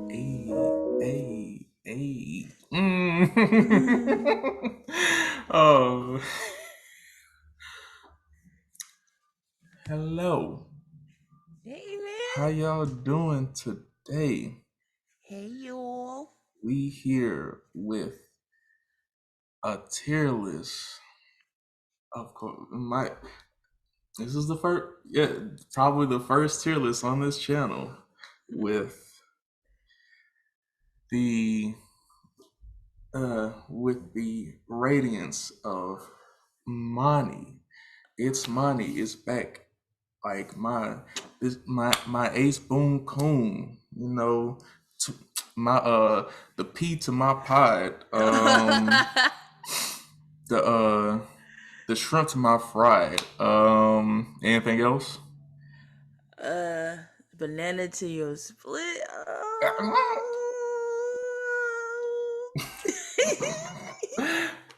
Hey, hey, hey. Oh, hello. Hey How man. y'all doing today? Hey y'all. We here with a tier list. Of course, this is the first, yeah, probably the first tier list on this channel with the with the radiance of money. It's money is back. Like my ace boom coon, to my the P to my pod, the the shrimp to my fried. Anything else? uh Banana to your split.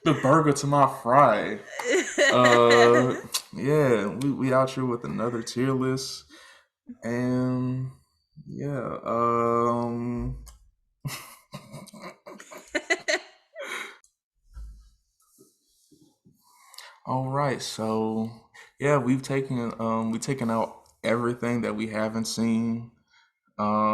The burger to my fry. Uh, yeah, we out here with another tier list, and yeah, all right, so yeah, we've taken out everything that we haven't seen.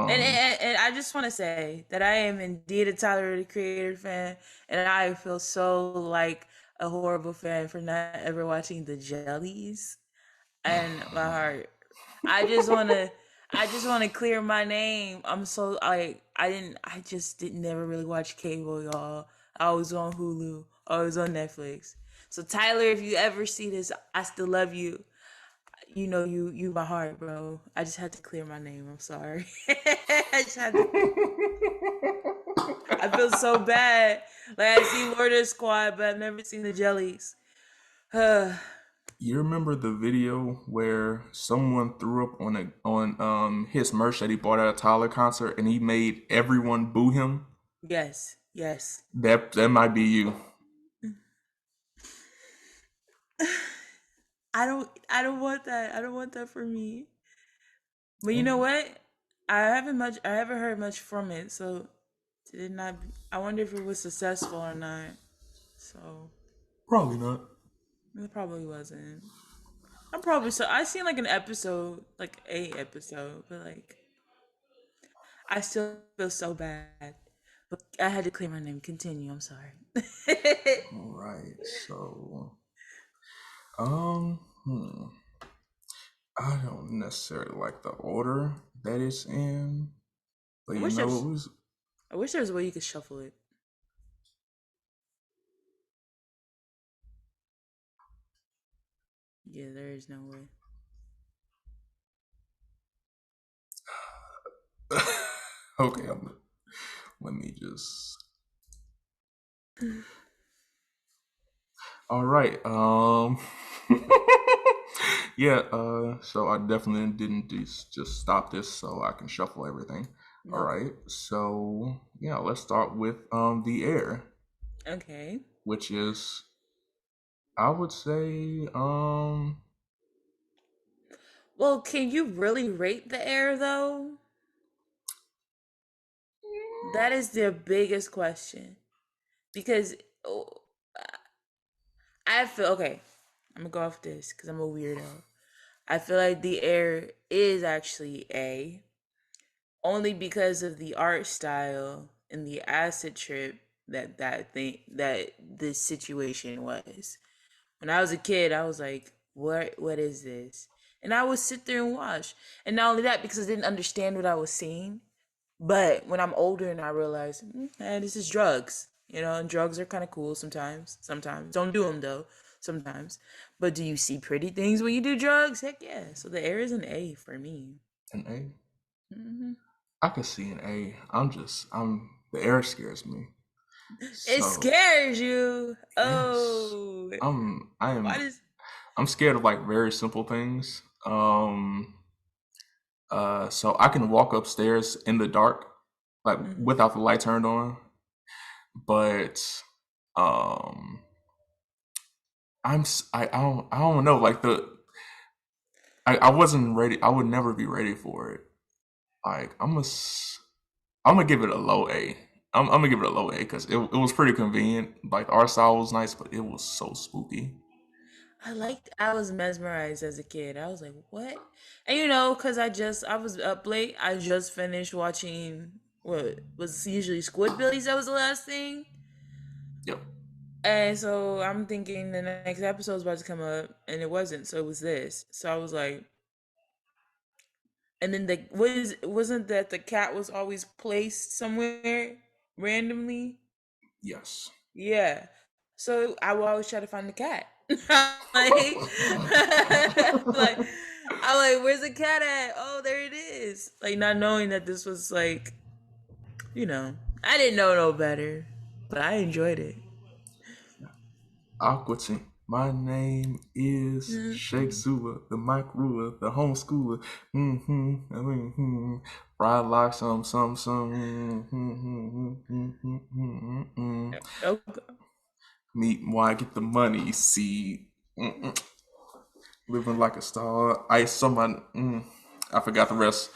and, Um, and and I just want to say that I am indeed a Tyler the Creator fan, and I feel so like a horrible fan for not ever watching the Jellies. And my heart, I just wanna, I just wanna clear my name. I'm so like I just didn't never really watch cable, y'all. I was on Hulu, I was on Netflix. So Tyler, if you ever see this, I still love you. You know you my heart, bro. I just had to clear my name. I'm sorry. I just had to. I feel so bad. Like I see Loiter Squad, but I've never seen the Jellies. you remember the video where someone threw up on his merch that he bought at a Tyler concert, and he made everyone boo him? Yes, yes. That might be you. I don't want that. I don't want that for me. But you know what? I haven't heard much from it, so it did not I wonder if it was successful or not. So Probably not. it probably wasn't. I'm probably so I seen like an episode, like a episode, but like I still feel so bad. But I had to clear my name. Continue, I'm sorry. All right, so um, hmm. I don't necessarily like the order that it's in, but I you wish know it there's was. I wish there was a way you could shuffle it. Yeah, there is no way. Okay, let me just. All right. Yeah. So I definitely didn't just stop this so I can shuffle everything. All Nope. right. So yeah, let's start with the air, Okay. which is I would say Well, can you really rate the air though? That is the biggest question because oh, I feel okay. I'm gonna go off this because I'm a weirdo. I feel like the air is actually A, only because of the art style and the acid trip that this situation was. When I was a kid, I was like, what is this? And I would sit there and watch. And not only that, because I didn't understand what I was seeing. But when I'm older and I realize, this is drugs, and drugs are kind of cool sometimes. Sometimes. Don't do them though, sometimes. But do you see pretty things when you do drugs? Heck yeah. So the air is an A for me. an A. Hmm. I could see an A. I'm the air scares me. It So scares you. yes, Oh. I Why am does. I'm scared of like very simple things. So I can walk upstairs in the dark, like Mhm. without the light turned on. But um, I don't know like I wasn't ready. I would never be ready for it. Like I'm gonna give it a low A. I'm gonna give it a low A because it was pretty convenient. Like the art style was nice, but it was so spooky. I was mesmerized as a kid. I was like, what? And because I was up late. I just finished watching what was usually Squidbillies. That was the last thing. Yep. And so I'm thinking the next episode was about to come up, and it wasn't. So it was this. So I was like, and then wasn't that the cat was always placed somewhere randomly? Yes. Yeah. So I will always try to find the cat. like, like I'm like, where's the cat at? Oh, there it is. Like not knowing that this was like, I didn't know no better, but I enjoyed it. Aqua Teen. My name is Shake Mm-mm. Sula, the Mike Ruler, the homeschooler. Ride like some. Oh, Meet why get the money. See, living like a star. I somebody. I forgot the rest,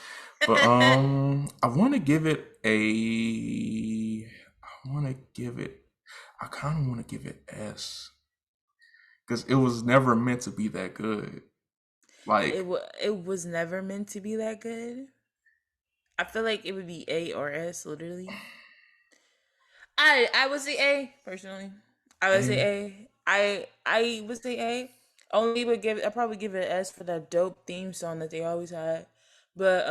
but I want to give it a. I want to give it. I kind of want to give it S because it was never meant to be that good. Like, it was never meant to be that good. I feel like it would be A or S, literally. I would say A personally. I would say a A. I would say A. Only would give I probably give it an S for that dope theme song that they always had. But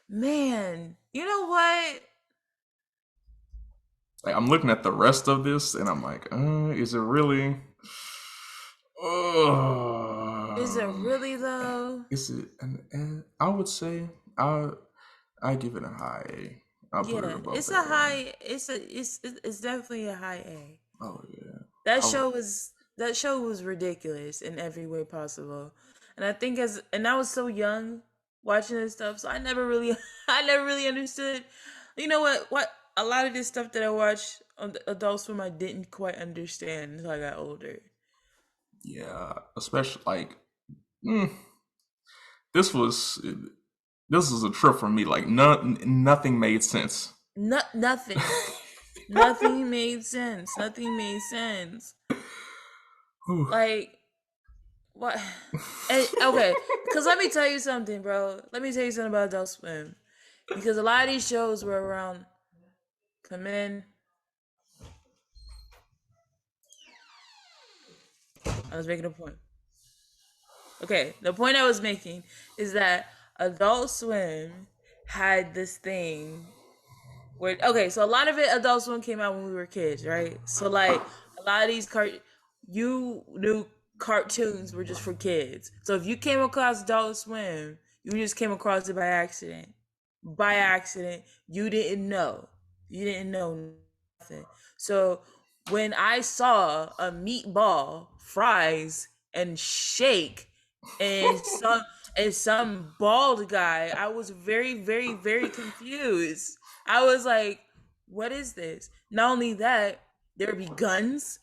man, you know what? like I'm looking at the rest of this and I'm like, is it really? Is it Um, really though? is it an? I would say I give it a high A. I'll put it Yeah, above it's a A. high. It's definitely a high A. Oh yeah. That I would, show was ridiculous in every way possible, and I think and I was so young watching this stuff, so I never really I never really understood. You know what a lot of this stuff that I watched on the Adult Swim I didn't quite understand until I got older. yeah, especially like mm, this was this was a trip for me. Like nothing made sense. Nothing, nothing made sense. Nothing made sense. Whew. Like what? And, okay, because let me tell you something, bro. Let me tell you something about Adult Swim. Because a lot of these shows were around. Come in. I was making a point. Okay, the point I was making is that Adult Swim had this thing where so a lot of it Adult Swim came out when we were kids, right? So like a lot of these you knew cartoons were just for kids. So if you came across Adult Swim, you just came across it by accident. By accident, you didn't know. You didn't know nothing. So when I saw a meatball, fries, and shake and some bald guy, I was very, very, very confused. I was like, what is this? Not only that, there would be guns,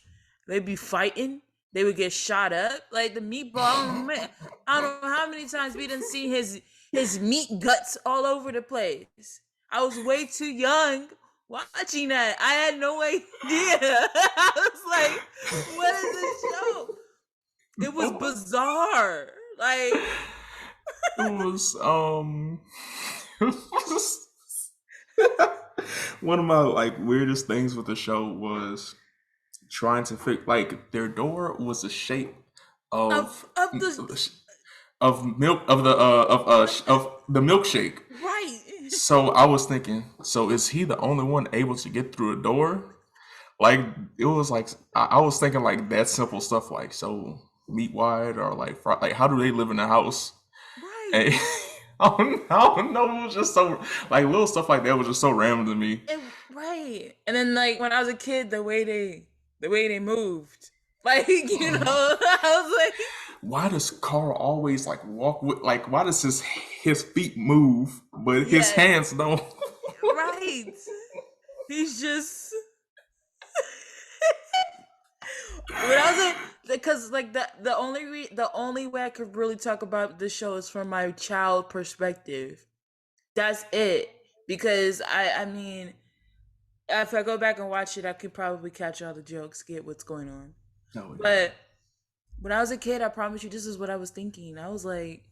they'd be fighting, they would get shot up. Like the meatball, man, I don't know how many times we didn't see his meat guts all over the place. I was way too young watching that. I had no idea. I was like, what is this show? It was bizarre. Like, It was it was one of my like weirdest things with the show was trying to fix like their door was the shape of the of milk of the milkshake. right. So I was thinking, so is he the only one able to get through a door? Like it was like I was thinking like that simple stuff like so meat wide or like how do they live in a house? Right. And I don't know. It was just so like little stuff like that was just so random to me. Right. And then like when I was a kid, the way they moved. Like, I was like, Why does Carl always like walk with like? Why does his feet move but his yeah, hands don't? right. He's just when I was because like the only way I could really talk about the show is from my child perspective. That's it. Because I mean, if I go back and watch it, I could probably catch all the jokes, get what's going on. Oh yeah. But when I was a kid, I promise you, this is what I was thinking. I was like,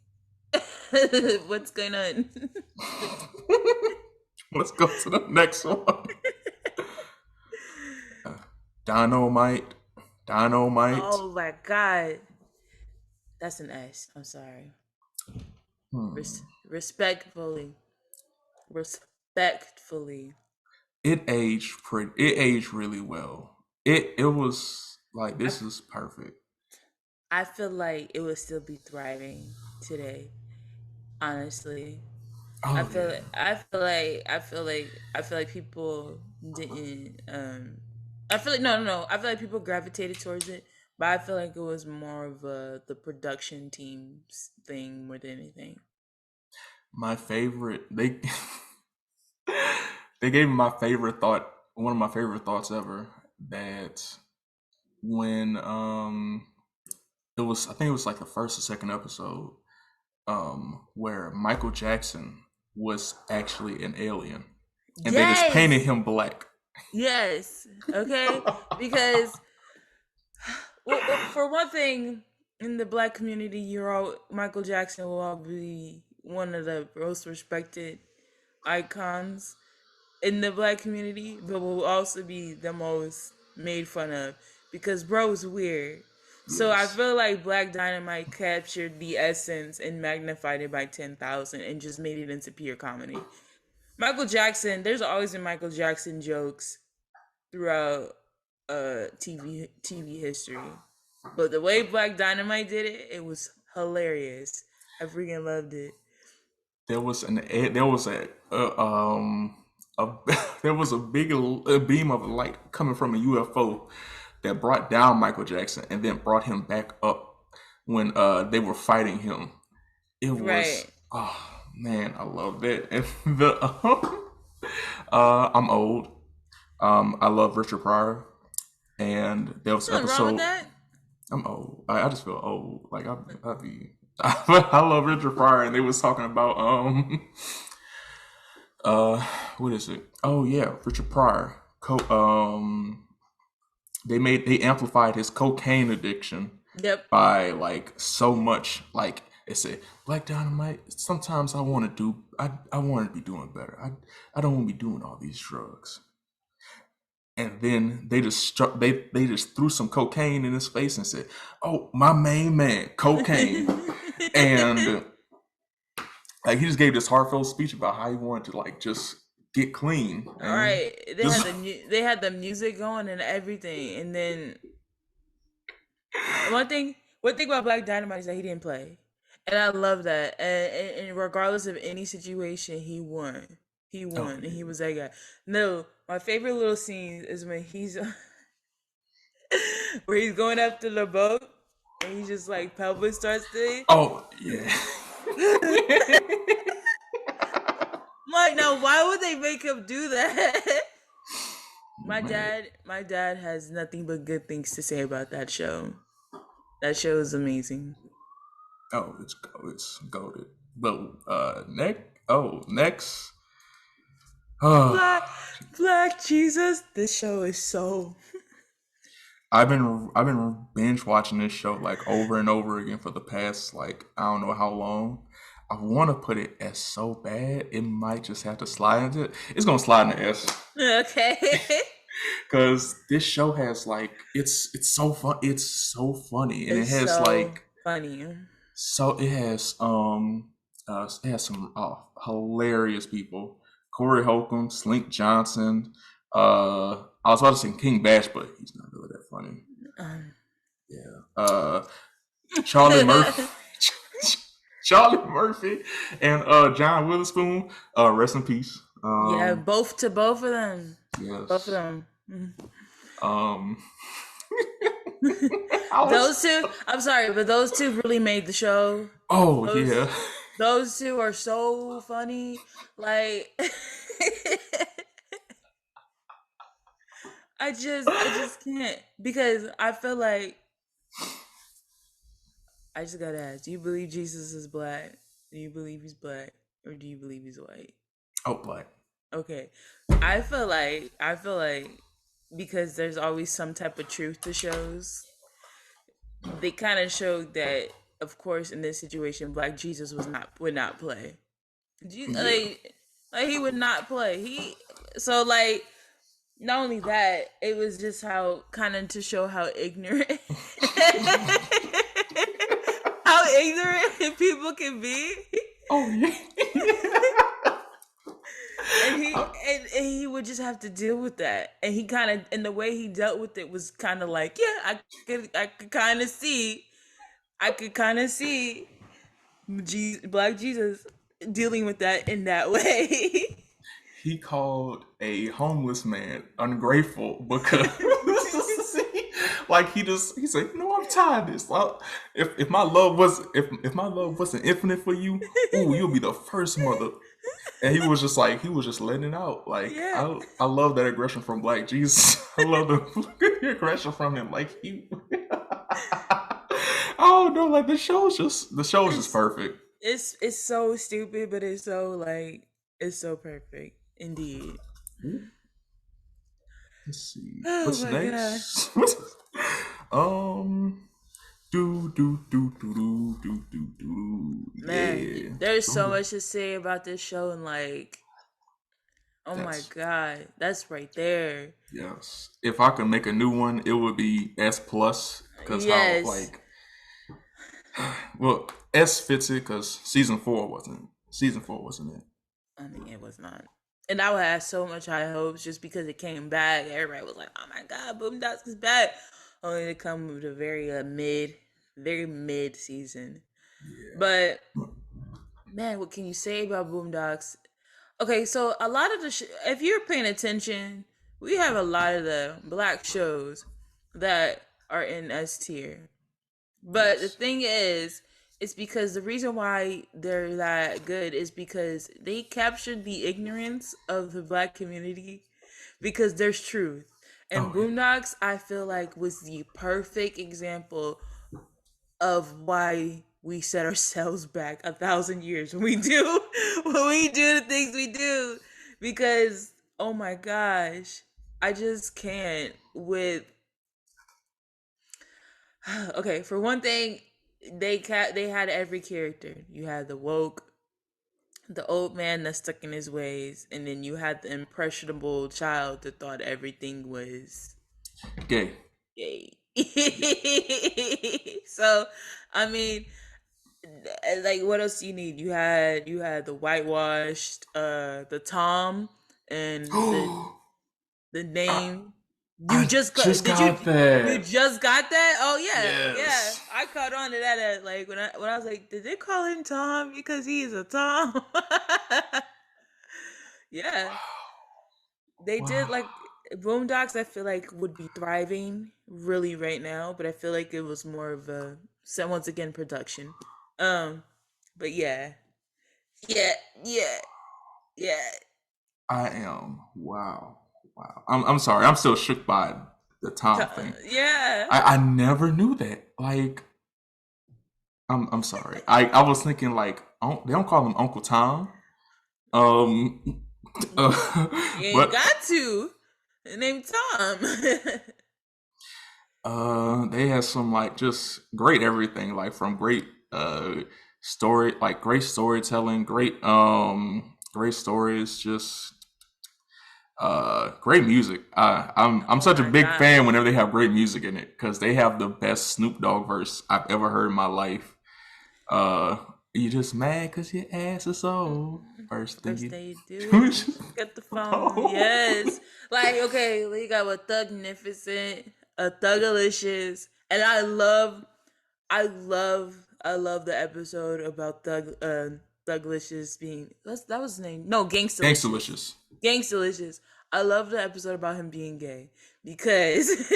"What's going on?" Let's go to the next one. Dynamite. Dynamite. Oh my god, that's an S. I'm sorry. Hmm. Respectfully, respectfully. It aged really well. It was like I this is perfect. I feel like it would still be thriving today. Honestly, Oh yeah. I feel like people didn't. I feel like no. I feel like people gravitated towards it, but I feel like it was more of the production team's thing more than anything. My favorite they gave me my favorite thought, one of my favorite thoughts ever, that when it was, I think it was like the first or second episode, where Michael Jackson was actually an alien and they just painted Yes, him black. yes, okay, because well, for one thing, in the black community, you're all Michael Jackson will all be one of the most respected icons in the black community, but will also be the most made fun of because bro's weird. So I Yes. feel like Black Dynamite captured the essence and magnified it by 10,000 and just made it into pure comedy. Michael Jackson, there's always been Michael Jackson jokes throughout TV history. But the way Black Dynamite did it, it was hilarious. I freaking loved it. There was a there was a beam of light coming from a UFO that brought down Michael Jackson and then brought him back up when they were fighting him. It was, Right. oh man, I love that. And the I'm old. I love Richard Pryor, and there was Nothing wrong with episode. that. I'm old. I just feel old. Like I be. I love Richard Pryor, and they was talking about uh what is it? Oh yeah, Richard Pryor. They amplified his cocaine addiction Yep. by like so much. Like it said, Black Dynamite. Sometimes I want to be doing better. I don't want to be doing all these drugs. And then they just threw some cocaine in his face and said, "Oh, my main man, cocaine." And like he just gave this heartfelt speech about how he wanted to like just get clean All and right, just they had the music going and everything, and then one thing about Black Dynamite is that he didn't play, and I love that. And regardless of any situation, he won. He oh won, and he yeah. was that guy. No, my favorite little scene is when he's where he's going after the boat, and he just like pelvis starts to. Oh yeah. Like, now why would they make him do that? Man. My dad has nothing but good things to say about that show. That show is amazing. Oh, it's goaded. But next. Black Oh, Black Jesus. This show is so I've been binge watching this show like over and over again for the past like I don't know how long. I want to put it as so bad it might just have to slide into it. It's gonna slide in the S okay. because this show has like it's so fun. It's so funny and it It's has so like funny. it has some hilarious people. Corey Holcomb, Slink Johnson. I was about to say King Bash, but he's not really that funny. Um, Yeah. Charlie Murphy. Charlie Murphy and John Witherspoon. Rest in peace. yeah, both to both of them. Both of Yes. them. Um. I was. Those two, I'm sorry, but those two really made the show. Oh Those yeah. those two are so funny. Like I just can't because I feel like I just gotta ask: do you believe Jesus is black? Do you believe he's black, or do you believe he's white? Oh, black. Okay, I feel like because there's always some type of truth to shows. They kind of showed that, of course, in this situation, Black Jesus would not play. Yeah. Like he would not play. So like not only that, it was just how kind of to show how ignorant how ignorant people can be. Oh yeah. And he would just have to deal with that. And he kind of, and the way he dealt with it was kind of like, yeah, I could kind of see, I could kind of see Black Jesus dealing with that in that way. He called a homeless man ungrateful because like he said, you know, I'm tired of this. Well, if my love was if my love wasn't infinite for you, ooh, you'll be the first mother. And he was just letting it out. Like Yeah. I love that aggression from Black Jesus. I love the aggression from him. Like he oh no, like the show's just It's perfect. it's so stupid, but it's so like it's so perfect indeed. Let's see. Oh What's my god. next? um do. Man, Yeah. there's so Boom. much to say about this show and like oh my That's god, that's right there. yes. If I could make a new one, it would be S plus because how Yes. like well S fits it because season four wasn't it? I mean, it was not. And I would have so much high hopes just because it came back. Everybody was like, "Oh my god, Boondocks is back!" Only to come with a very mid season. Yeah. But man, what can you say about Boondocks? Okay, so a lot of if you're paying attention, we have a lot of the black shows that are in S tier. But the Yes. thing is, it's because the reason why they're that good is because they captured the ignorance of the black community because there's truth. And Oh yeah. Boondocks, I feel like, was the perfect example of why we set ourselves back 1,000 years when we do when we do the things we do. Because oh my gosh, I just can't with okay, for one thing, they had every character. You had the woke, the old man that's stuck in his ways, and then you had the impressionable child that thought everything was Gay. gay. So, I mean, like what else do you need? You had the whitewashed, the Tom and the I, name. You I just got? just Did you? got You that. just got that? Oh yeah, yeah. Yes. I caught on to that. Like when I was like, did they call him Tom because he is a Tom? Yeah, they did. Wow. Like Boondocks, I feel like would be thriving really right now, but I feel like it was more of a so once again production. Um, but yeah, yeah, yeah, yeah. I am. Wow. Wow. I'm sorry. I'm still shook by the Tom thing. Yeah. I never knew that. Like I'm sorry. I was thinking like they don't call him Uncle Tom. Um You ain't but got to. Name Tom. they had some like just great everything like from great story like great storytelling, great stories, just great music. I'm Oh such a my big god. fan whenever they have great music in it because they have the best Snoop Dogg verse I've ever heard in my life. Uh, you just mad because your ass is old. First thing First you thing you do do is is get the phone. oh. Yes. Like, okay, we got a Thugnificent, a Thugalicious. And I love the episode about Thuglicious being that was his name. No, Gangstalicious. Gangsta Gangstalicious. I love the episode about him being gay because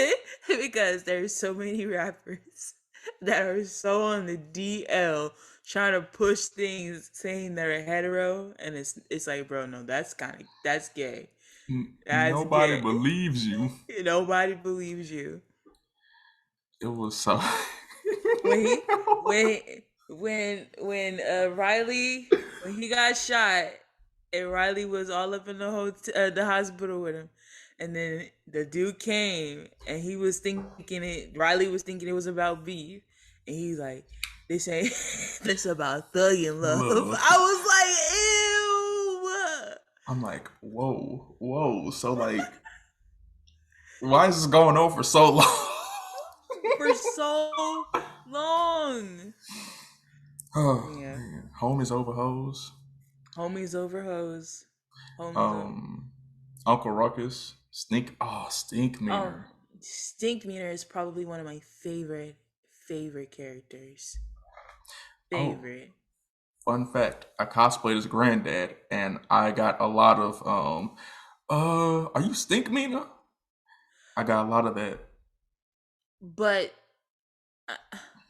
because there's so many rappers that are so on the DL trying to push things saying they're hetero and it's like bro no that's gay. That's Nobody gay. believes you. Nobody believes you. It was so. when he when Riley when he got shot and Riley was all up in the hospital with him, and then the dude came and he was thinking it. Riley was thinking it was about beef, and he's like, "This ain't this about thugging love." Love. I was like, "Ew." I'm like, whoa, whoa. So like, why is this going on for so long? For so long. Oh Yeah. man, homies over hoes. Homies over hoes. Homies over. Um, Uncle Ruckus, Stink Oh, Meaner. Stink Meter is probably one of my favorite characters. Oh, Favorite. fun fact: I cosplayed as Granddad, and I got a lot of are you Stink Meaner? I got a lot of that. But uh,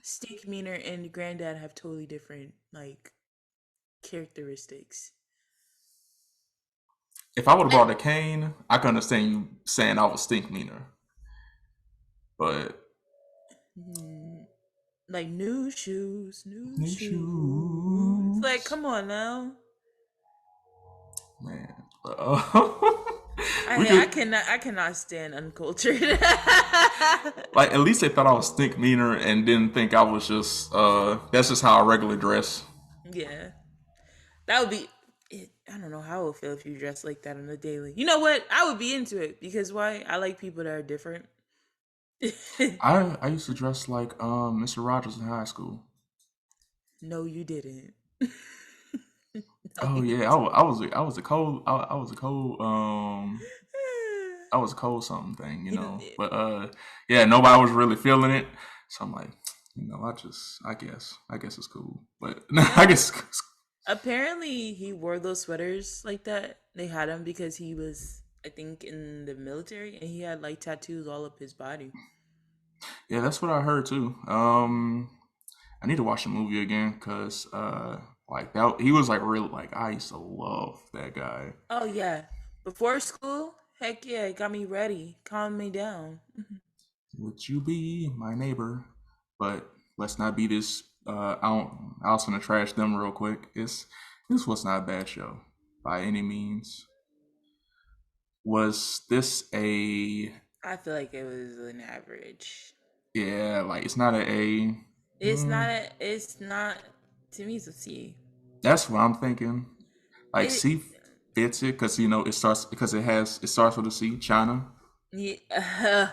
Stink Meter and Granddad have totally different like characteristics. If I would have And, brought a cane, I could understand you saying I was Stink Meaner, but mm, like new shoes, new new shoes. Like, shoes, come on now. man. We I could cannot stand uncultured. like at least they thought I was Stink Meaner and didn't think I was just that's just how I regularly dress. Yeah. That would be. I don't know how I would feel if you dress like that on a daily. You know what? I would be into it because why? I like people that are different. I used to dress like Mr. Rogers in high school. No, you didn't. No, Oh you yeah, I was a cold something thing, you know. didn't. But yeah, nobody was really feeling it. So I'm like, I guess it's cool. But I Yeah. guess Apparently, he wore those sweaters like that. They had him because he was, I think, in the military, and he had like tattoos all up his body. yeah, that's what I heard too. I need to watch the movie again because like that he was like real like I used to love that guy. Oh yeah, before school, heck yeah, it got me ready, calmed me down. Would you be my neighbor? But let's not be this. I was gonna trash them real quick. This was not a bad show by any means. Was this a I feel like it was an average. yeah? Like it's not a A. It's not. It's not. To me, it's a C. That's what I'm thinking. Like It. C fits it because it starts with a C. China. Yeah.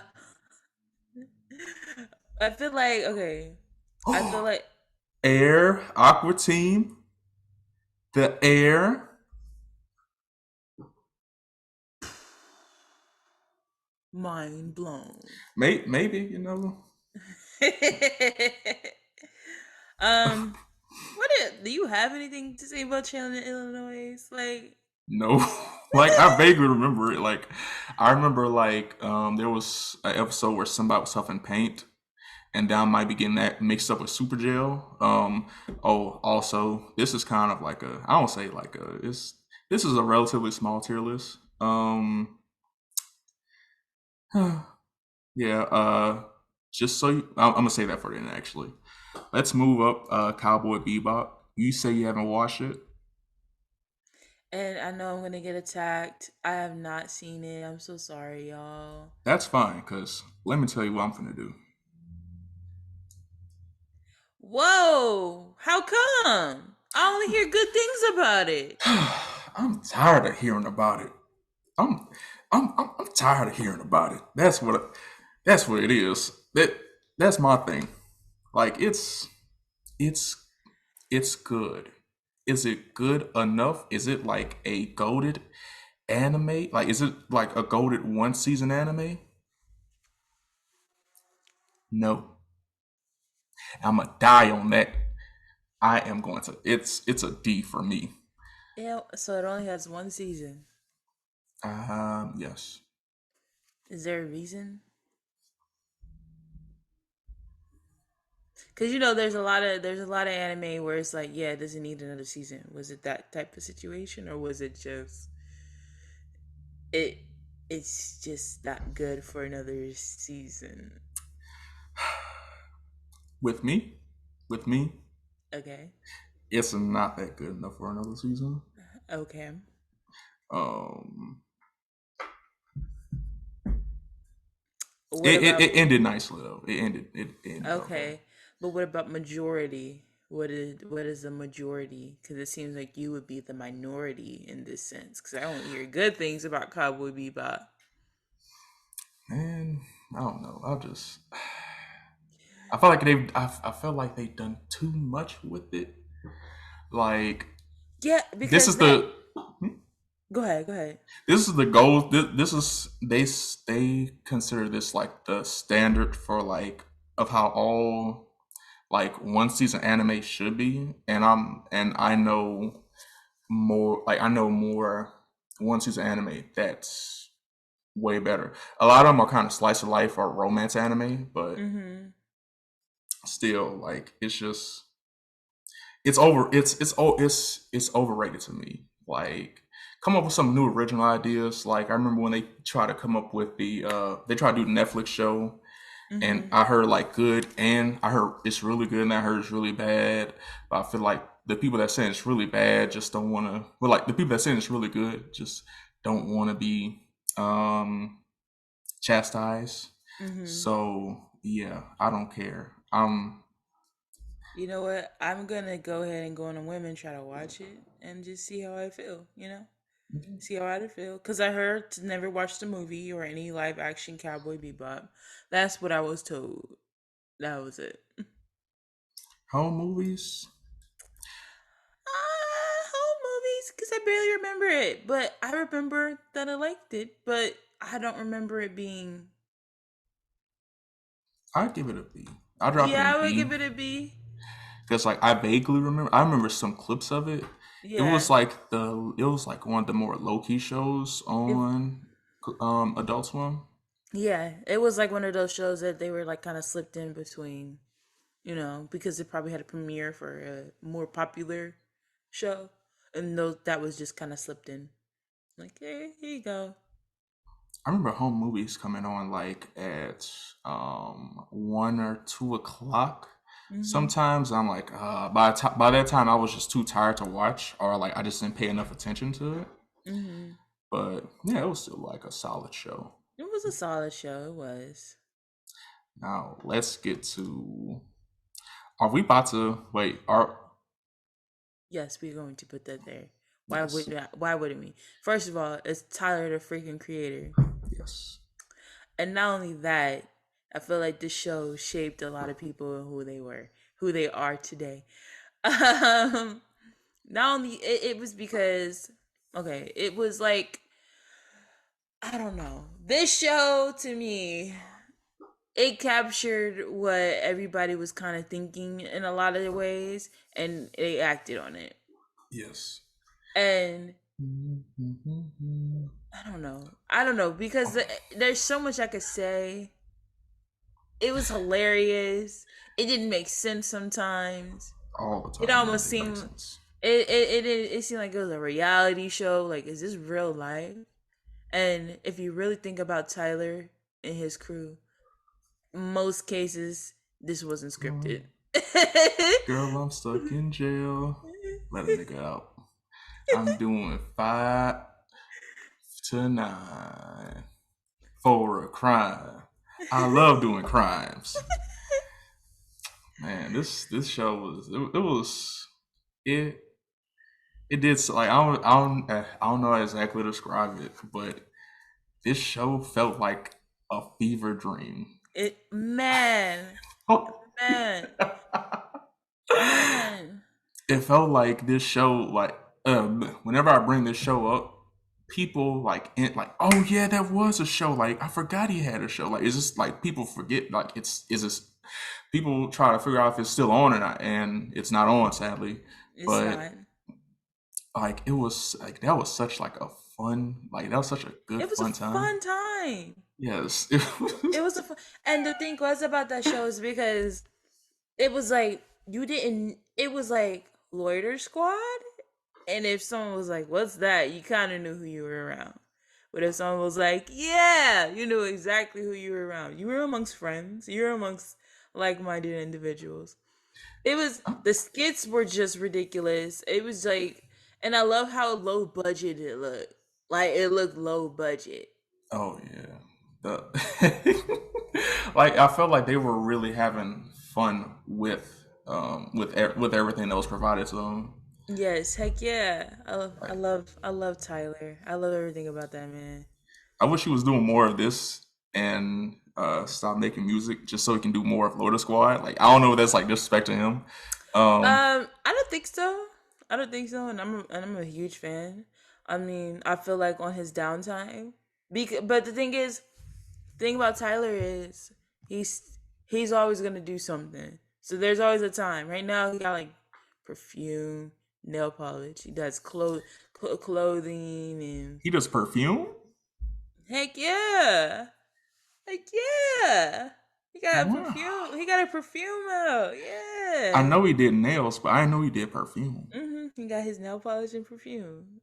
I feel like okay. I feel like Air Aqua Team. The Air. mind blown. Maybe you know. um, do you have anything to say about Chandler, Illinois? Like, No, like I vaguely remember it. Like I remember like there was an episode where somebody was huffing paint, and Down might be getting that mixed up with Super Gel. Oh, also this is kind of like a I don't say like a it's this is a relatively small tier list. Yeah. Just so I'm gonna say that for the end. Actually, let's move up. Cowboy Bebop. You say you haven't watched it. and I know I'm gonna get attacked. I have not seen it. I'm so sorry, y'all. That's fine, cause let me tell you what I'm gonna do. Whoa! How come? I only hear good things about it. I'm tired of hearing about it. I'm I'm tired of hearing about it. That's what it is. That's my thing. Like it's it's good. Is it good enough? Is it like a goaded anime? Like is it like a goaded one season anime? No. I'm gonna die on that. I am going to. It's a D for me. Yeah, so it only has one season. Yes. Is there a reason? Because you know, there's a lot of anime where it's like, yeah, it doesn't need another season. Was it that type of situation, or was it just it? It's just not good for another season. With me, with me, Okay. it's not that good enough for another season. Okay. Um, What it about ended nicely though. It ended okay. okay? But what about majority? What is the majority? Because it seems like you would be the minority in this sense. Because I only hear good things about Cowboy Bebop. Man, I don't know. I felt like I felt like they've done too much with it. Like Yeah, this because is that. the Go ahead. Go ahead. this is the goal. This is they consider this like the standard for like of how all like one season anime should be, and I know more like I know more one season anime that's way better. A lot of them are kind of slice of life or romance anime, but Mm-hmm. still like it's overrated to me. Like come up with some new original ideas. Like I remember when they try to come up with they try to do the Netflix show and Mm-hmm. I heard like good and I heard it's really good and I heard it's really bad. But I feel like the people that say it's really bad just don't want to. Well, like the people that say it's really good just don't want to be chastised. Mm-hmm. So yeah, I don't care. You know what? I'm gonna go ahead and go on a whim and try to watch it and just see how I feel. See how I feel. Cause I heard to never watch the movie or any live action Cowboy Bebop. That's what I was told. That was it. Home movies. Home movies, cause I barely remember it, but I remember that I liked it, but I don't remember it being. I'd give it a B. I'll drop it Yeah, in I would B give it a B. because like I vaguely remember. I remember some clips of it. Yeah. It was like one of the more low key shows It, on Adult Swim. yeah, it was like one of those shows that they were like kind of slipped in between, because it probably had a premiere for a more popular show, and those that was just kind of slipped in. Like, hey, here you go. I remember home movies coming on like at 1 or 2 o'clock. Mm-hmm. Sometimes I'm like, by that time I was just too tired to watch, or like I just didn't pay enough attention to it. Mm-hmm. But yeah, it was still like a solid show. It was a solid show. It was. Now let's get to. Are we about to wait? Are Yes, we're going to put that there. Why yes, would not? Why wouldn't we? First of all, it's Tyler, the freaking creator, yes. and not only that, I feel like this show shaped a lot of people and who they were, who they are today. Um, Not only it was because okay, it was like I don't know. This show to me, it captured what everybody was kind of thinking in a lot of ways, and they acted on it. Yes. And I don't know because there's so much I could say. It was hilarious. It didn't make sense sometimes. All the It time. It almost didn't make seemed sense. it seemed like it was a reality show. Like, is this real life? And if you really think about Tyler and his crew, most cases this wasn't scripted. Girl, I'm stuck in jail. Let a nigga out. I'm doing 5 to 9 for a crime. I love doing crimes. Man, this show was it was it it did like I don't know how exactly to describe it, but this show felt like a fever dream. it man, man. It felt like this show like whenever I bring this show up, people like oh yeah that was a show like I forgot he had a show like it's just like people forget like it's is this people try to figure out if it's still on or not and it's not on sadly It's but not. like it was like that was such like a fun like that was such a good It was a fun time. fun time. Yes. It was a fun, and the thing was about that show is because it was like you didn't. It was like Loiter Squad, and if someone was like, "What's that?" you kind of knew who you were around. But if someone was like, "Yeah," you knew exactly who you were around. You were amongst friends. You were amongst like-minded individuals. It was the skits were just ridiculous. It was like, and I love how low budget it looked. Like it looked low budget. Oh yeah. The like I felt like they were really having fun with everything that was provided to them. Yes, heck yeah. I Like love I love Tyler. I love everything about that man. I wish he was doing more of this and stop making music just so he can do more of Loiter Squad. Like I don't know if that's like disrespect to him. I don't think so. I don't think so, and I'm a huge fan. I mean, I feel like on his downtime, but the thing about Tyler is he's always gonna do something. So there's always a time. Right now, he got like perfume, nail polish. He does clothing, and He does perfume. heck yeah, heck yeah. He got a Wow. perfume. He got a perfume out. I Yeah. know he did nails, but I didn't know he did perfume. He got his nail polish and perfume.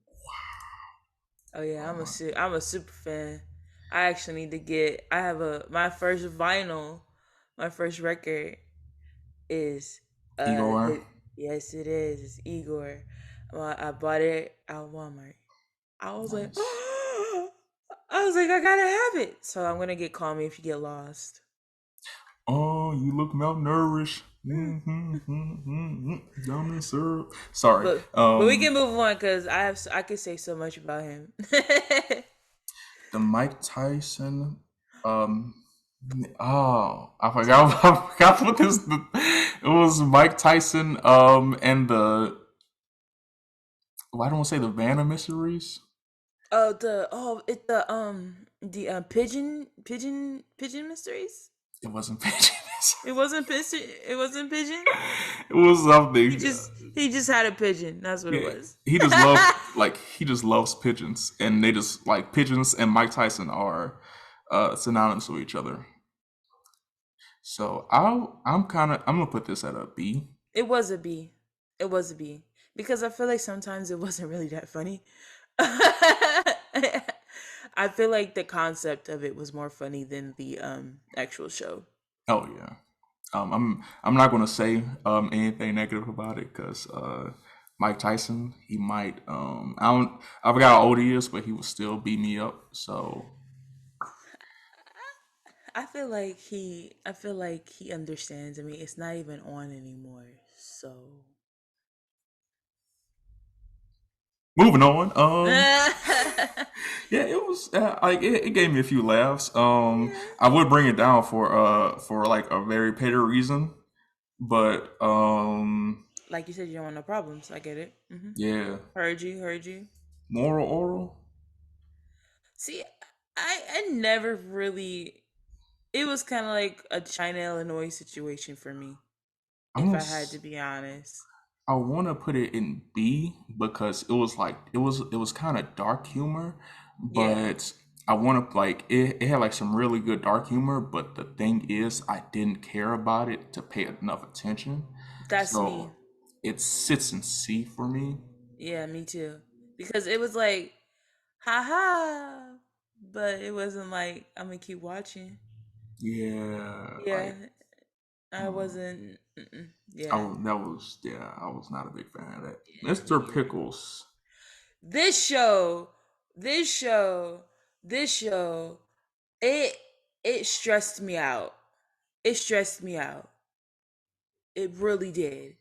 Oh yeah, Uh, I'm a super fan. I actually need to get. I have a my first vinyl, my first record is Igor. yes it is. It's Igor. I bought it at Walmart. I was like, Nice. I was like, I gotta have it. So I'm gonna get Call Me If You Get Lost. Oh, you look malnourished. Hmm. Down in syrup. Sorry. But we can move on because I could say so much about him. The Mike Tyson. Um, oh, I forgot. I forgot what this. It was Mike Tyson. And the. Well, I don't want to say the Vanna Mysteries. It's the pigeon mysteries. It wasn't Pigeon. It wasn't pigeon. It wasn't pigeon. It was something. He just had a pigeon. That's what it Yeah, was. he just loves pigeons, and they just like pigeons and Mike Tyson are synonymous with each other. So I'm gonna put this at a B. It was a B. It was a B because I feel like sometimes it wasn't really that funny. I feel like the concept of it was more funny than the actual show. Oh yeah. I'm not gonna say anything negative about it because Mike Tyson he might I forgot how old he is, but he would still beat me up. So I feel like he understands. I mean, it's not even on anymore. So moving on. Yeah, it was like it gave me a few laughs. yeah. I would bring it down for like a very petty reason, but Like you said, you don't want no problems. I get it. yeah, Heard you, heard you. moral oral. See, I never really. It was kind of like a China, Illinois situation for me, I'm if gonna I had to be honest. I want to put it in B because it was like it was kind of dark humor, Yeah, but I want to like it had like some really good dark humor, but the thing is I didn't care about it to pay enough attention. that's me. So it sits in C for me. Yeah, me too. Because it was like, haha, but it wasn't like I'm gonna keep watching. Yeah, Yeah, like I mm, wasn't. Yeah, that was yeah, I was not a big fan of that. yeah, me Mr. neither. Pickles. This show, this show, this show, it it stressed me out. It stressed me out. It really did.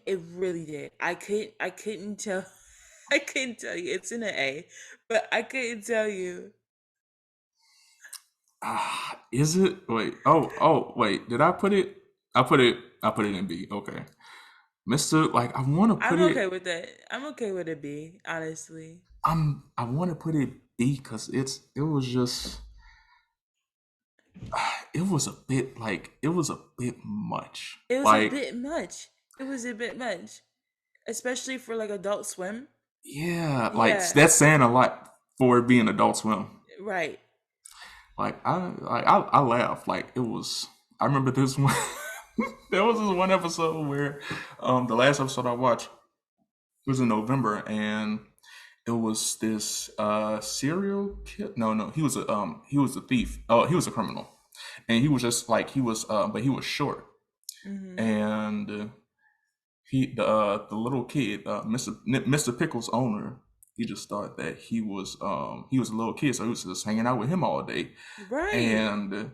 It really did. I couldn't tell I couldn't tell you. It's in an A, but I couldn't tell you. Is it? Wait. Wait. Did I put it? I put it in B. Okay. Mr. Like I want to I'm put it. okay with that. I'm okay with a B, honestly. I want to put it B because it was just it was a bit much. It was a Like bit much. It was a bit much, especially for like Adult Swim. yeah, like Yeah, that's saying a lot for it being Adult Swim. right. I laughed like it was. I remember this one. There was this one episode where the last episode I watched was in November and it was this serial killer. No, he was a thief. Oh, he was a criminal, and he was just like he was, but he was short, Mm-hmm. and the little kid, Mr. Pickles owner, he just thought that he was a little kid, so he was just hanging out with him all day, Right. and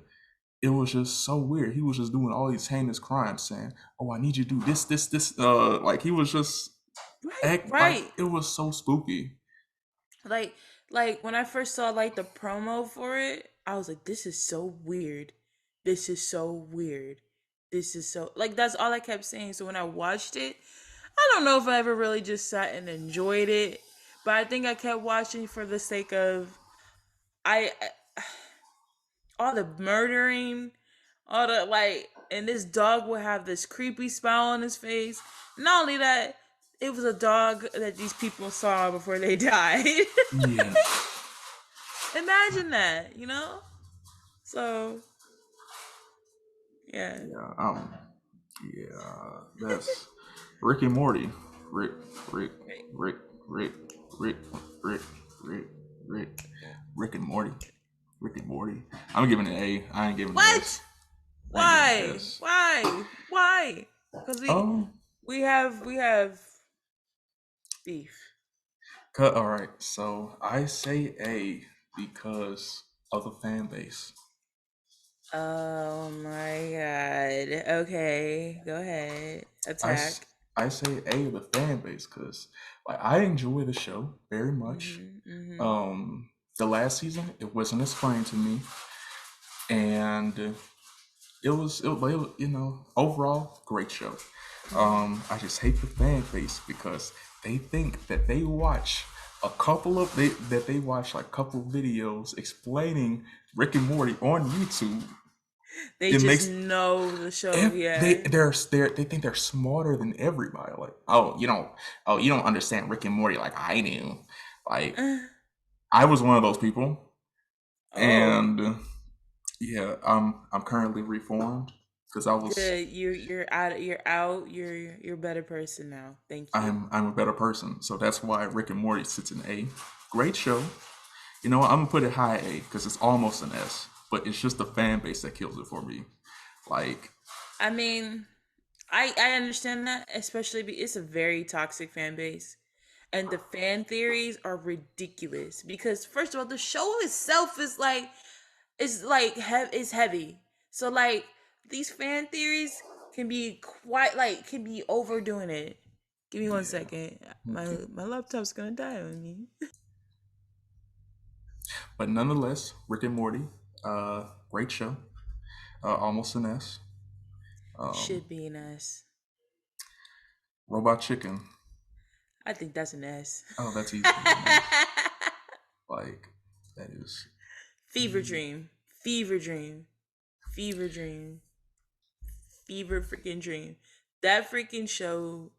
it was just so weird. He was just doing all these heinous crimes, saying, "Oh, I need you to do this, this, this." Like he was just Right. act like Right. it was so spooky. Like like when I first saw like the promo for it, I was like, this is so weird. This is so weird. This is so like that's all I kept saying. So when I watched it, I don't know if I ever really just sat and enjoyed it, but I think I kept watching for the sake of I all the murdering, all the like, and this dog would have this creepy smile on his face. Not only that, it was a dog that these people saw before they died. Yeah, Imagine that, you know? So, yeah. yeah, yeah. That's Rick and Morty. Rick, Rick, Right. Rick, Rick, Rick, Rick, Rick, Rick, Rick and Morty. Rick and Morty. I'm giving it an A. I ain't giving it an S. What? I ain't giving it an Why? S. Why? Why? Because Oh, we have beef. cut. All right. So I say A because of the fan base. Oh my god. Okay, go ahead. I, s- Attack. I say A, the fan base, because like I enjoy the show very much. Mhm. Mhm. Um, the last season it wasn't explained to me, and you know, overall great show. Mhm. I just hate the fan base because they think that they watch that they watch like a couple videos explaining Rick and Morty on YouTube. They It just makes know the show, if yeah. they think they're smarter than everybody. Like, oh you don't understand Rick and Morty like I do. Like I was one of those people, Oh, and yeah, I'm currently reformed because I was good. You're a better person now. Thank you. I'm a better person. So that's why Rick and Morty sits in A. Great show. You know what? I'm gonna put it high A because it's almost an S, but it's just the fan base that kills it for me. Like, I mean, I understand that, especially it's a very toxic fan base. And the fan theories are ridiculous because first of all, the show itself is heavy. So like these fan theories can be quite like can be overdoing it. Give me one yeah. second. Okay. My laptop's gonna die on me. But nonetheless, Rick and Morty, great show. Almost an S. Um, Should be an S. Robot Chicken. I think that's an S. Oh, that's easily an S. Like, that is Fever e- dream. Fever dream. Fever dream. Fever freaking dream. That freaking show.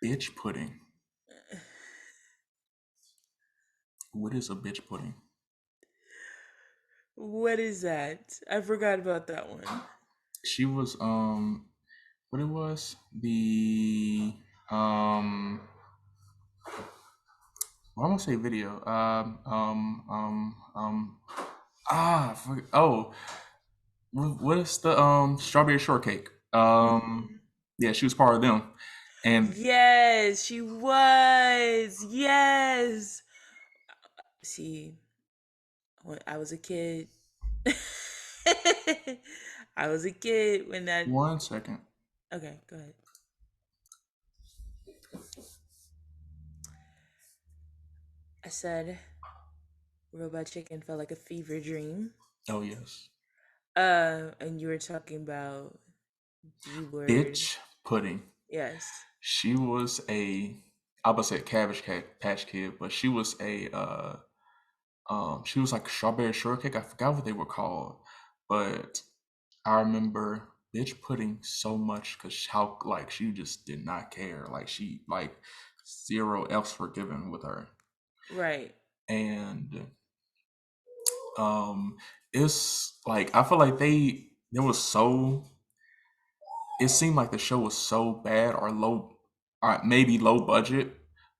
bitch pudding. What is a bitch pudding? What is that? I forgot about that one. She was what it was the um well, I won't say video oh what is the strawberry shortcake Mhm. yeah, she was part of them, and Yes, she was. Yes. See, when I was a kid, I was a kid when that. 1 second. Okay, go ahead. I said Robot Chicken felt like a fever dream. Oh yes, And you were talking about the word. bitch pudding. Yes. She was I would say patch kid, but she was like strawberry shortcake. I forgot what they were called, but I remember bitch pudding so much because how like she just did not care. Like she like zero F's were given with her, Right. and um, it's like I feel like there was so it seemed like the show was so bad or low, or maybe low budget,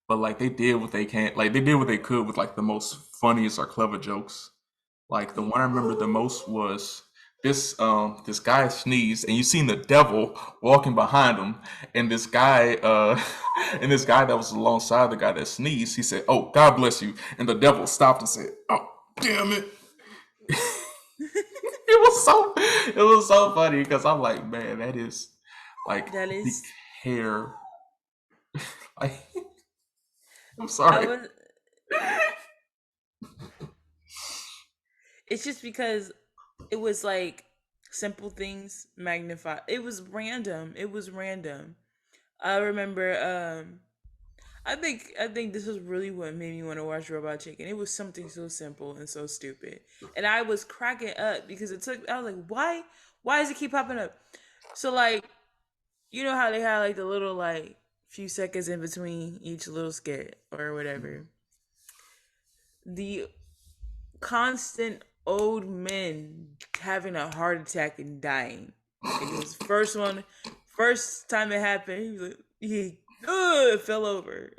but like they did what they can, like they did what they could with like the most funniest or clever jokes. Like the one I remember the most was this guy sneezed and you seen the devil walking behind him, and this guy and this guy that was alongside the guy that sneezed, he said, "Oh, God bless you," and the devil stopped and said, "Oh, damn it." It was so funny because I'm like, man, that is like That the is. hair. Like, I'm I sorry. was. It's just because it was like simple things magnified. It was random. It was random. I remember. I think this was really what made me want to watch Robot Chicken. It was something so simple and so stupid, and I was cracking up because it took. I was like, why? Why does it keep popping up? So like, you know how they had like the little like few seconds in between each little skit or whatever. The constant old men having a heart attack and dying. Like it was first time it happened. He was like, it fell over,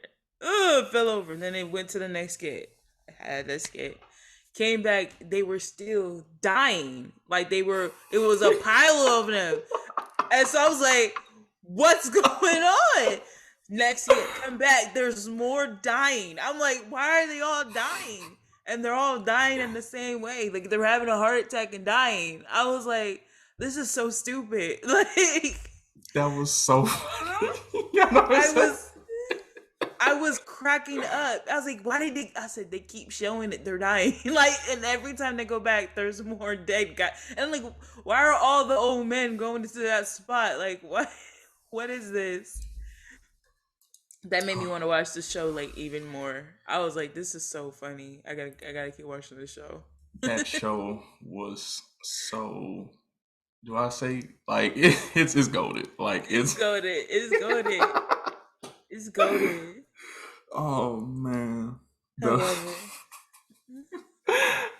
it fell over. And then they went to the next skit. Had that skit. Came back, they were still dying. Like they were, it was a pile of them. And so I was like, what's going on? Next year, come back, there's more dying. I'm like, why are they all dying? And they're all dying in the same way. Like they're having a heart attack and dying. I was like, this is so stupid. Like That was so funny. You know what I'm I saying? was I was cracking up. I was like, why did they? I said, they keep showing that they're dying. Like, and every time they go back, there's more dead guys. And I'm like, why are all the old men going to that spot? Like, what? What is this? That made me want to watch the show like even more. I was like, this is so funny. I gotta keep watching the show. That show was so. Do I say like it's goaded? Like It's it's. goaded. It's goaded. It's goaded. Oh man, I the love it.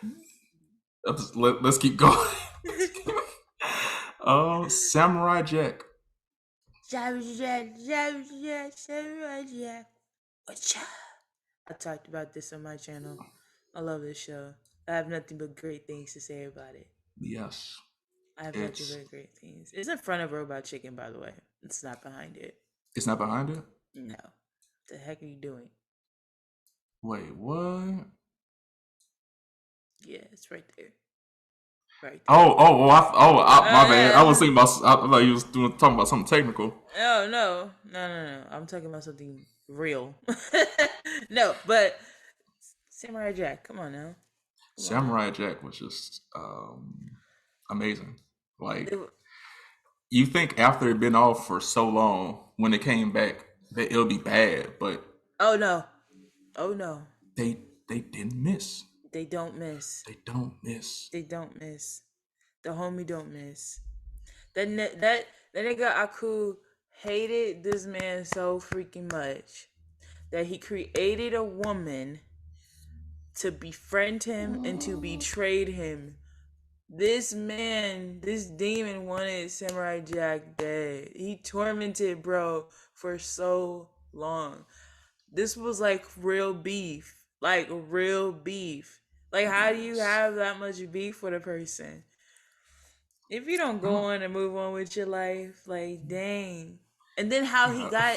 let's keep going. Oh, Samurai Jack. I talked about this on my channel. I love this show. I have nothing but great things to say about it. Yes, I have nothing it's but great things. It's in front of Robot Chicken, by the way. It's not behind it. it's not behind it. No. What the heck are you doing? Wait, what? Yeah, it's right there. Right there. My bad. I was thinking about. I thought you was talking about something technical. No. I'm talking about something real. No, but Samurai Jack, come on now. Come on now. Samurai Jack was just amazing. Like It, you think after it'd been off for so long, when it came back, that it'll be bad, but oh no. Oh no. they they didn't miss. They don't miss. They don't miss. They don't miss. The homie don't miss. That nigga Aku hated this man so freaking much that he created a woman to befriend him and to betrayed him. This man, this demon wanted Samurai Jack dead. He tormented bro for so long. This was like real beef. Like real beef. Like how do you Yes. have that much beef with a person? If you don't go on and move on with your life, like dang. And then how he Uh, got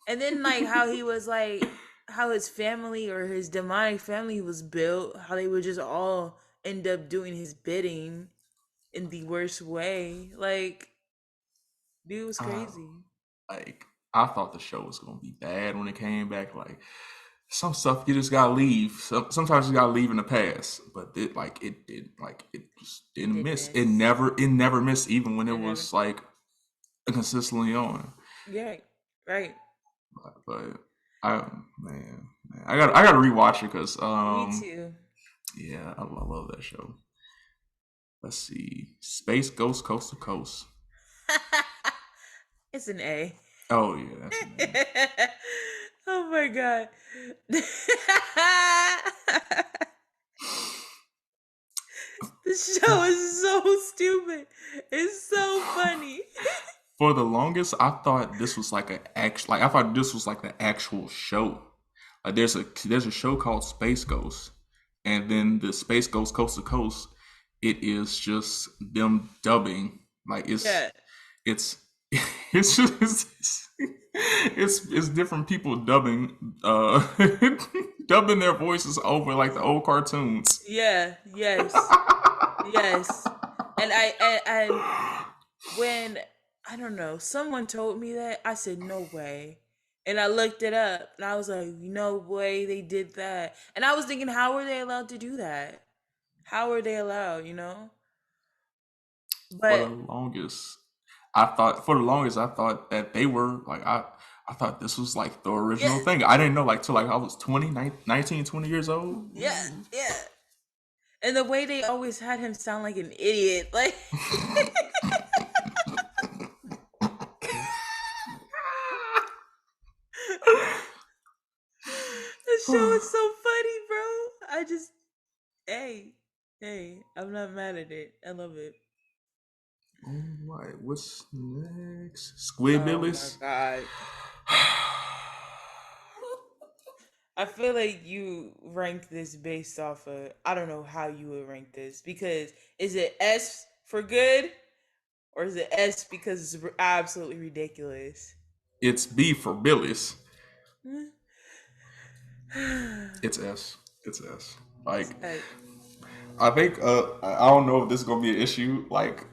and then like how he was like how his family or his demonic family was built, how they would just all end up doing his bidding in the worst way. Like, dude was uh, crazy. like I thought the show was gonna be bad when it came back. Like some stuff you just gotta leave. Sometimes you gotta leave in the past, but it just It didn't did miss. miss. It never missed, even when it It never. was like consistently on. Yeah, right. But I gotta rewatch it because Me too. yeah, I love that show. Let's see, Space Ghost Coast to Coast. It's an A. Oh yeah, that's the name. Oh my god. This show is so stupid. It's so funny. For the longest, I thought this was like I thought this was like the actual show. There's a show called Space Ghost, and then the Space Ghost Coast to Coast, it is just them dubbing. Like Yeah. it's it's just it's different people dubbing dubbing their voices over like the old cartoons. Yeah. Yes. Yes. And when I don't know, someone told me that, I said no way. And I looked it up and I was like, no way they did that. And I was thinking, how were they allowed to do that? How are they allowed, you know? For the But longest, I thought that they were like I thought this was like the original yeah, thing. I didn't know like till like I was 20, 19, 20 years old. yeah, yeah. And the way they always had him sound like an idiot, like the show is so funny, bro. I just hey, hey, I'm not mad at it. I love it. All right, what's next? Oh my Squidbillies. god. I feel like you rank this based off of I don't know how you would rank this because is it S for good or is it S because it's absolutely ridiculous? It's B for Billies. it's It's S. It's S. Like S. I think I don't know if this is gonna be an issue. Like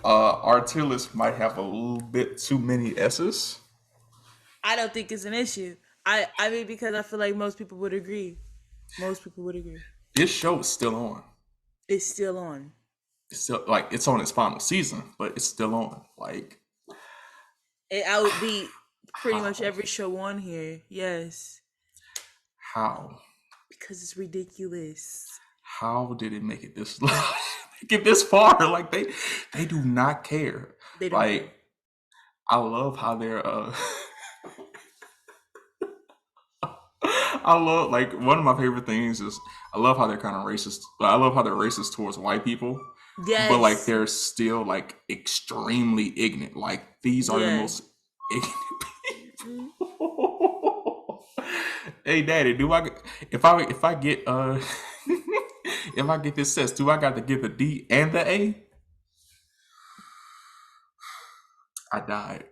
our tier list might have a little bit too many S's. I don't think it's an issue. I mean because I feel like most people would agree. Most people would agree. This show is still on. It's still on. It's still like it's on its final season, but it's still on. Like It outbeat pretty much how? every show on here. Yes, How? because it's ridiculous. How did it make it this make it this far? Like they do not care. They don't care. Like I love how they're I love like one of my favorite things is I love how they're kind of racist. I love how they're racist towards white people, but like Yes. they're still like extremely ignorant. Like these are the Yeah. most ignorant Mm. people. Hey, daddy, do I if I get if I get this test, do I got to get the D and the A? I died.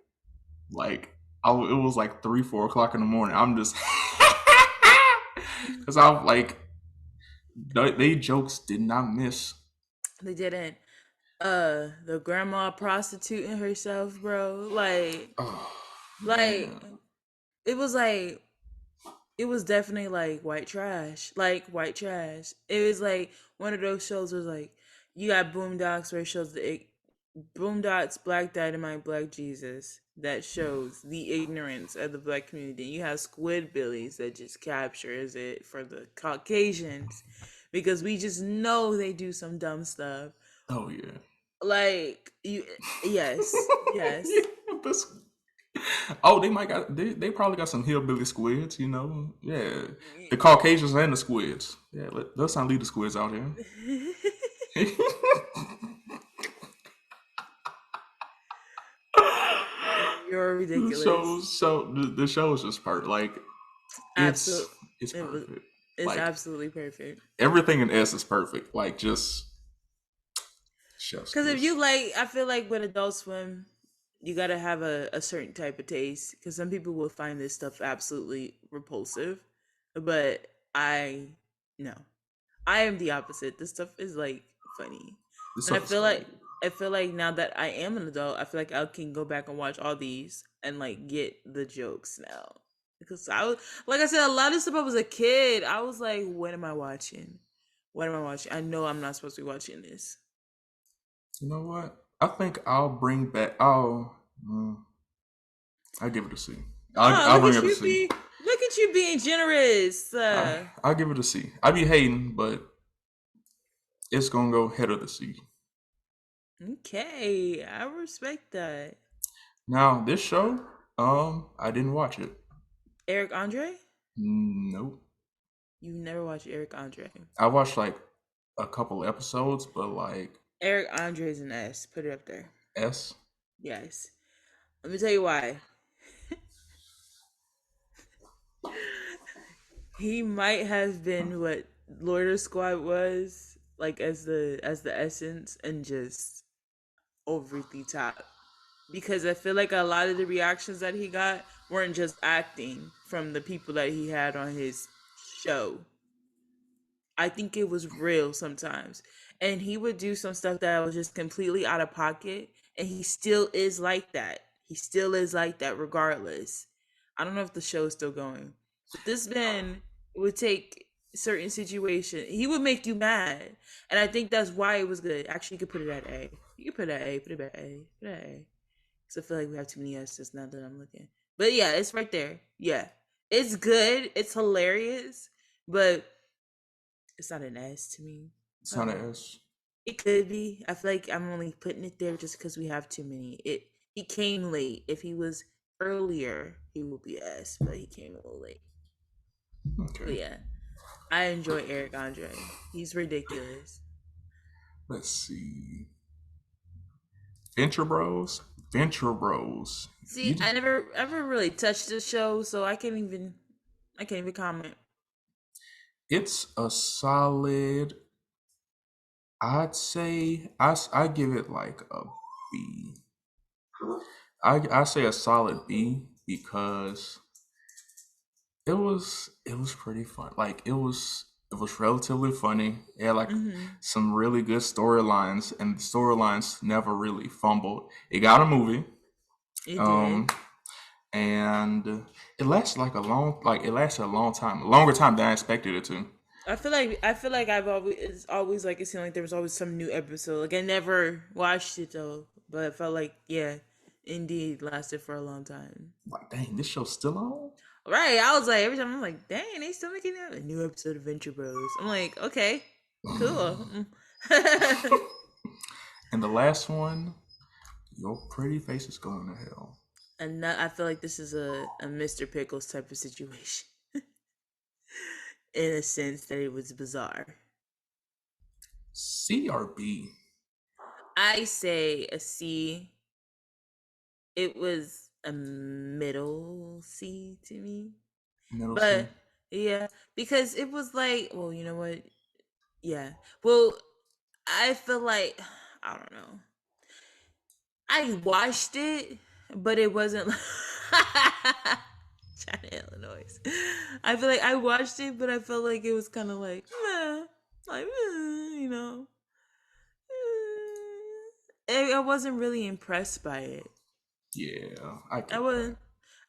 Like it was like 3, 4 o'clock in the morning. I'm just because I'm like they jokes did not miss. They didn't. The grandma prostituting herself, bro. Oh Like man. it was like it was definitely like white trash. Like white trash. It was like one of those shows was like you got Boondocks where it shows Boondocks, Black Dynamite, Black Jesus that shows the ignorance of the black community. You have Squidbillies that just captures it for the Caucasians because we just know they do some dumb stuff. Oh yeah. Like you, yes, Yeah, yes. this- oh, they might got they probably got some hillbilly squids, you know. Yeah, the Caucasians and the squids. Yeah, let's not leave the squids out here. You're the ridiculous. show, so the show is just perfect. Like it's Absolute. it's It was. perfect. It's Like absolutely perfect. everything in S is perfect. Like just chef's Because if kiss. you like, I feel like with Adult Swim, you gotta have a certain type of taste. Because some people will find this stuff absolutely repulsive, but I no, I am the opposite. This stuff is like funny, This and stuff is funny. I feel like now that I am an adult, I feel like I can go back and watch all these and like get the jokes now. Because I was like I said, a lot of stuff I was a kid. I was like, what am I watching? What am I watching? I know I'm not supposed to be watching this. You know what? I think I'll bring back. I'll give it a C. Oh, I'll bring it a C. look at you being generous. I'll give it a C. I be hating, but it's gonna go head of the C. Okay, I respect that. Now this show, I didn't watch it. Eric Andre? Nope. You never watched Eric Andre. I watched like a couple episodes, but like Eric Andre's an S. Put it up there. S. Yes. Let me tell you why. He might have been what Loiter Squad was like as the essence and just over the top. Because I feel like a lot of the reactions that he got weren't just acting from the people that he had on his show. I think it was real sometimes. And he would do some stuff that was just completely out of pocket. And he still is like that. He still is like that regardless. I don't know if the show's still going. But this man would take certain situation. He would make you mad. And I think that's why it was good. Actually, you could put it at A. You could put it at A. Put it at A. Put it at A. Because I feel like we have too many S's now that I'm looking. But yeah, it's right there. Yeah. It's good. It's hilarious. But it's not an S to me. It's not an S. It could be. I feel like I'm only putting it there just because we have too many. He came late. If he was earlier, he would be S, but he came a little late. But Okay. yeah, I enjoy Eric Andre. He's ridiculous. Let's see. Venture Bros. Venture Bros. See, I never ever really touched the show, so I can't even comment. It's a solid. I'd say I give it like a B. I say a solid B because it was pretty fun. Like it was relatively funny. It had like Mm-hmm. some really good storylines, and the storylines never really fumbled. It got a movie, It um, did. and it lasted a long time, a longer time than I expected it to. I feel like I've always it's always like it seemed like there was always some new episode. Like I never watched it though, but it felt like yeah, indeed lasted for a long time. Like, dang, this show's still on. Right, I was like every time I'm like, dang, they still making a new episode of Venture Bros. I'm like, okay, cool. And the last one, your pretty face is going to hell. And that, I feel like this is a Mr. Pickles type of situation, in a sense that it was bizarre. C or B? I say a C. It was a middle C to me. Middle C. But yeah, because it was like, well, you know what? Yeah. Well, I feel like I don't know. I watched it, but it wasn't China, Illinois. I feel like I watched it, but I felt like it was kind of like, meh, like, you know. I wasn't really impressed by it. Yeah, I I get that. wasn't.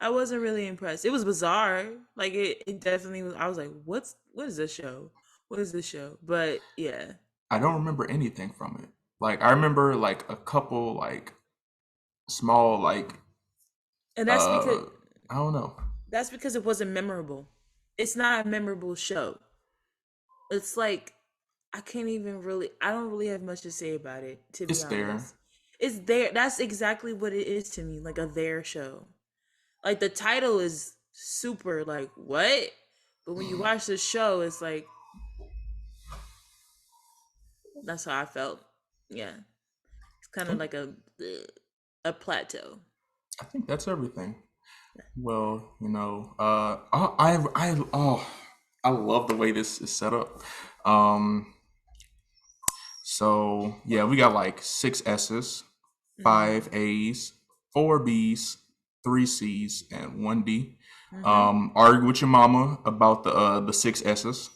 I wasn't really impressed. It was bizarre. Like it definitely was. I was like, what is this show? What is this show? But yeah, I don't remember anything from it. Like I remember like a couple like small like and uh I don't know. that's because it wasn't memorable. It's not a memorable show. It's like I can't even really. I don't really have much to say about it, to be It's there. honest. It's there. That's exactly what it is to me, like a there show. Like the title is super like what, but when you watch the show, it's like that's how I felt. Yeah, it's I kind of think like a plateau. I think that's everything. Well, I love the way this is set up. Um, so yeah, we got like six S's, Mm-hmm. five A's, four B's, three C's, and one D. Mm-hmm. Argue with your mama about the six S's.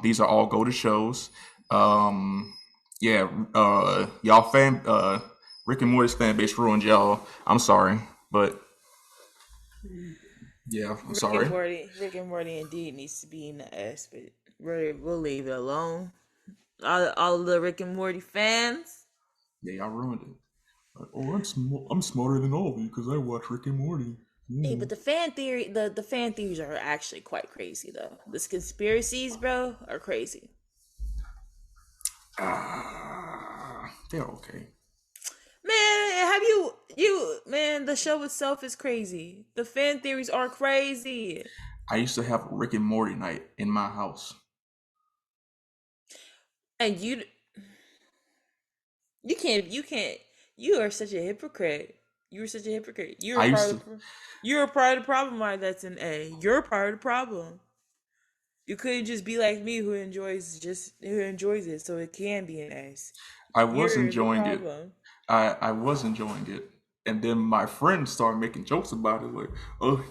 These are all go to shows. Um, yeah, y'all Rick and Morty's fan base ruined y'all. I'm sorry, but yeah, I'm sorry. Rick and Morty indeed needs to be in the S, but we'll leave it alone. All the Rick and Morty fans. Yeah, y'all ruined it. Like, oh, I'm smarter than all of you because I watch Rick and Morty. Hey, Mm. but the fan theories are actually quite crazy though. This conspiracies, bro, are crazy. They're okay. Man, have you man, the show itself is crazy. The fan theories are crazy. I used to have Rick and Morty night in my house. And you can't you are such a hypocrite. You are such a hypocrite. I used to You're a part of the problem why that's an A. You're a part of the problem. You couldn't just be like me who enjoys it, so it can be an S. I was You're the enjoying it. problem. I was enjoying it. And then my friends started making jokes about it, like, oh,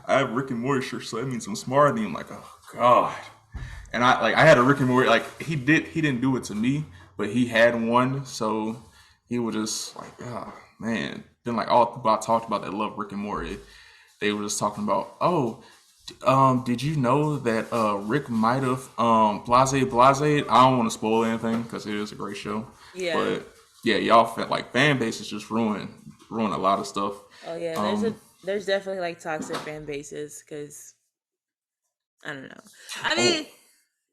I have Rick and Morty shirt, so that means I'm smarter than you. I'm like, oh God. And I had a Rick and Morty, like he didn't do it to me, but he had one, so he was just like, oh man. Then like all the people I talked about that love Rick and Morty, they were just talking about, oh, did you know that Rick might have blase? I don't want to spoil anything because it is a great show, Yeah. but yeah, y'all felt like fan bases just ruin a lot of stuff. Oh yeah. Um, There's definitely like toxic fan bases because I don't know. I oh, mean,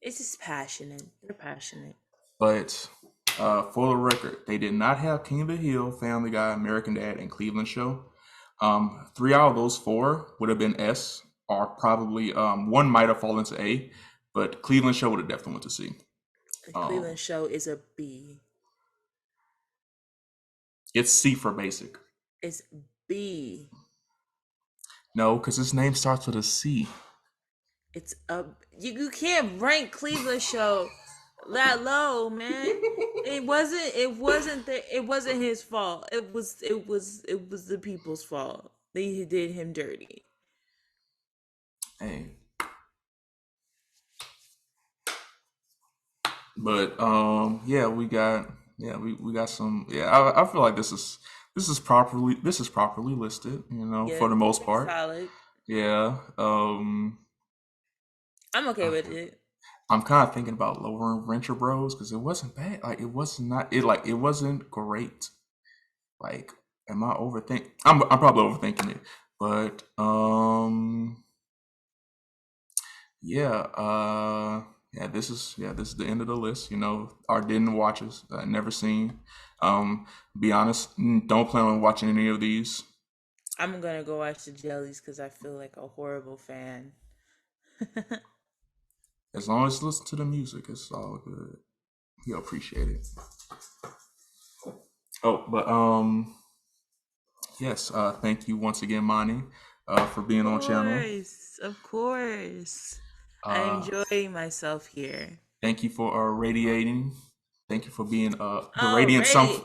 it's just passionate. They're passionate. but for the record, they did not have King of the Hill, Family Guy, American Dad, and Cleveland Show. Three out of those four would have been S, or probably one might have fallen to A, but Cleveland Show would have definitely went to C. The Um, Cleveland show is a B. it's C for basic. It's B. No, because his name starts with a C. It's a you can't rank Cleveland show that low, man. It wasn't his fault. It was the people's fault. They did him dirty. Hey, but yeah, we got some. Yeah, I feel like this is properly listed. Yeah, For the most it's part. solid. Yeah. I'm okay I, with it. I'm kind of thinking about lowering Venture Bros because it wasn't bad. Like it was not it like it wasn't great. Like, am I overthink? I'm probably overthinking it, but yeah, this is the end of the list. Our didn't watches, never seen. Be honest, don't plan on watching any of these. I'm gonna go watch the jellies because I feel like a horrible fan. As long as you listen to the music, it's all good. You'll appreciate it. Oh, but yes, thank you once again, Monty, for being on channel. Of course. I Uh, enjoy myself here. thank you for radiating. Thank you for being the Oh, radiant sun. ready.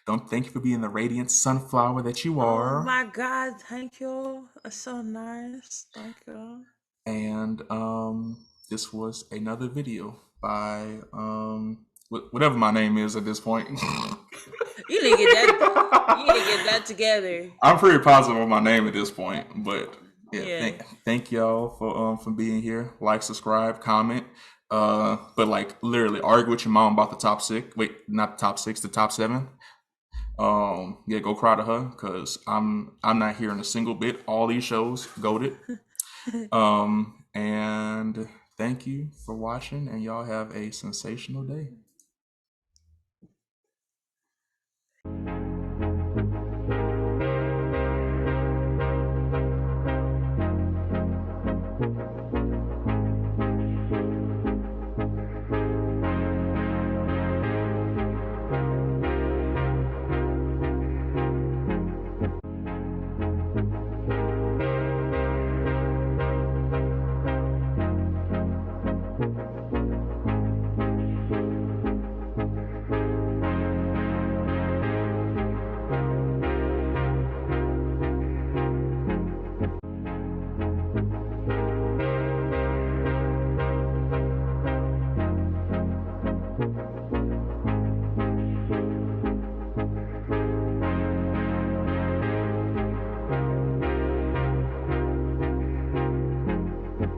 Don't thank you for being the radiant sunflower that you Oh are. my God, thank you. That's so nice. Thank you. And this was another video by whatever my name is at this point. You need to get you need to get that together. I'm pretty positive on my name at this point, but yeah, Yeah. thank y'all for being here. Like, subscribe, comment. But like literally argue with your mom about the top six. Wait, not the top six, the top seven. Yeah, go cry to her because I'm not hearing a single bit. All these shows goated. And thank you for watching, and y'all have a sensational day.